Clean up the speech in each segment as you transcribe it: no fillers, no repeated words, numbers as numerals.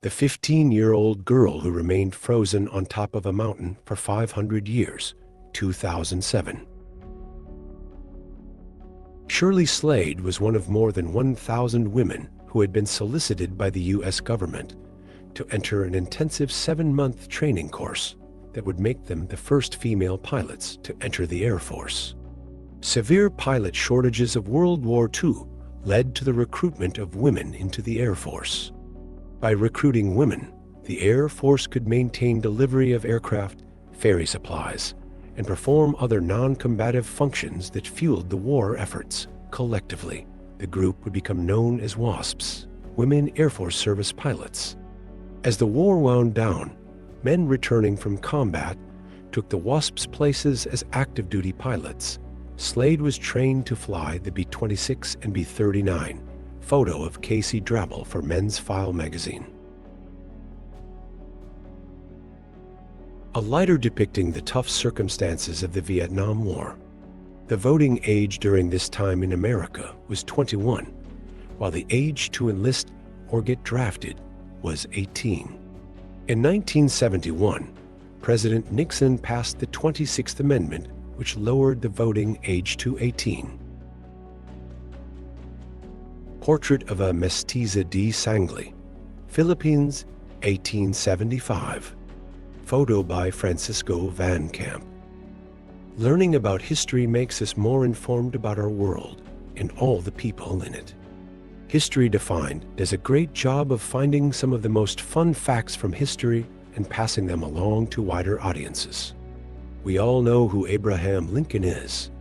The 15-year-old girl who remained frozen on top of a mountain for 500 years, 2007. Shirley Slade was one of more than 1,000 women who had been solicited by the U.S. government to enter an intensive 7-month training course that would make them the first female pilots to enter the Air Force. Severe pilot shortages of World War II led to the recruitment of women into the Air Force. By recruiting women, the Air Force could maintain delivery of aircraft, ferry supplies, and perform other non-combative functions that fueled the war efforts. Collectively, the group would become known as WASPs, Women Air Force Service Pilots. As the war wound down, men returning from combat took the WASPs' places as active-duty pilots. Slade was trained to fly the B-26 and B-39, photo of Casey Drabble for Men's File magazine. A lighter depicting the tough circumstances of the Vietnam War. The voting age during this time in America was 21, while the age to enlist or get drafted was 18. In 1971, President Nixon passed the 26th Amendment, which lowered the voting age to 18. Portrait of a Mestiza de Sangley, Philippines, 1875. Photo by Francisco Van Camp. Learning about history makes us more informed about our world and all the people in it. History Defined does a great job of finding some of the most fun facts from history and passing them along to wider audiences. We all know who Abraham Lincoln is,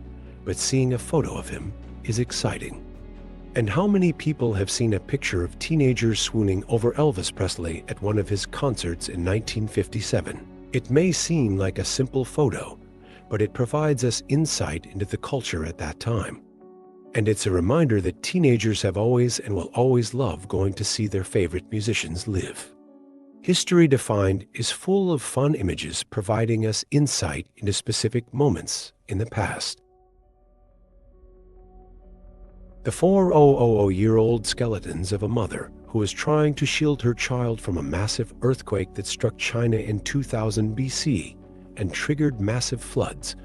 but seeing a photo of him is exciting. And how many people have seen a picture of teenagers swooning over Elvis Presley at one of his concerts in 1957? It may seem like a simple photo, but it provides us insight into the culture at that time. And it's a reminder that teenagers have always and will always love going to see their favorite musicians live. History Defined is full of fun images providing us insight into specific moments in the past. The 4,000-year-old skeletons of a mother who was trying to shield her child from a massive earthquake that struck China in 2000 BC and triggered massive floods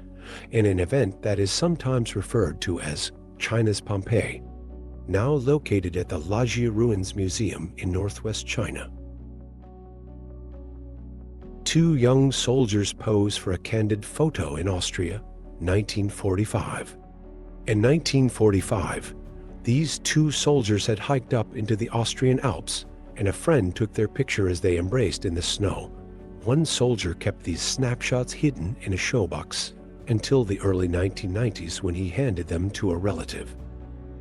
in an event that is sometimes referred to as China's Pompeii, now located at the Lajia Ruins Museum in northwest China. Two young soldiers pose for a candid photo in Austria, 1945. In 1945, these two soldiers had hiked up into the Austrian Alps, and a friend took their picture as they embraced in the snow. One soldier kept these snapshots hidden in a showbox until the early 1990s when he handed them to a relative,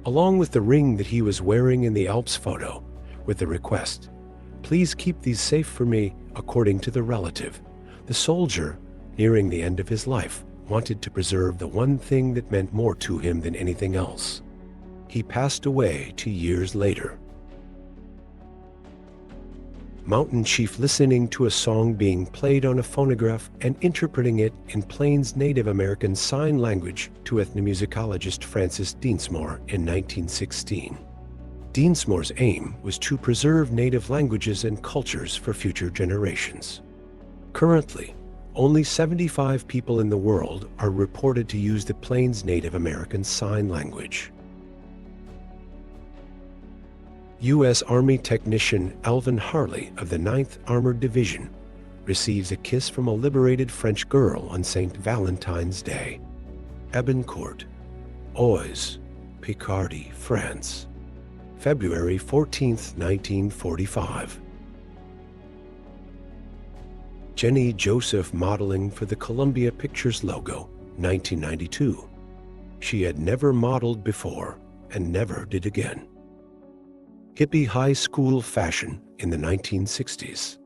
along with the ring that he was wearing in the Alps photo, with the request, "Please keep these safe for me," according to the relative. The soldier, nearing the end of his life, wanted to preserve the one thing that meant more to him than anything else. He passed away 2 years later. Mountain chief listening to a song being played on a phonograph and interpreting it in Plains Native American Sign Language to ethnomusicologist Francis Deensmore in 1916. Deensmore's aim was to preserve native languages and cultures for future generations. Currently, only 75 people in the world are reported to use the Plains Native American Sign Language. U.S. Army technician Alvin Harley of the 9th Armored Division receives a kiss from a liberated French girl on St. Valentine's Day. Eboncourt, Oise, Picardy, France, February 14, 1945. Jenny Joseph modeling for the Columbia Pictures logo, 1992. She had never modeled before and never did again. Hippie high school fashion in the 1960s.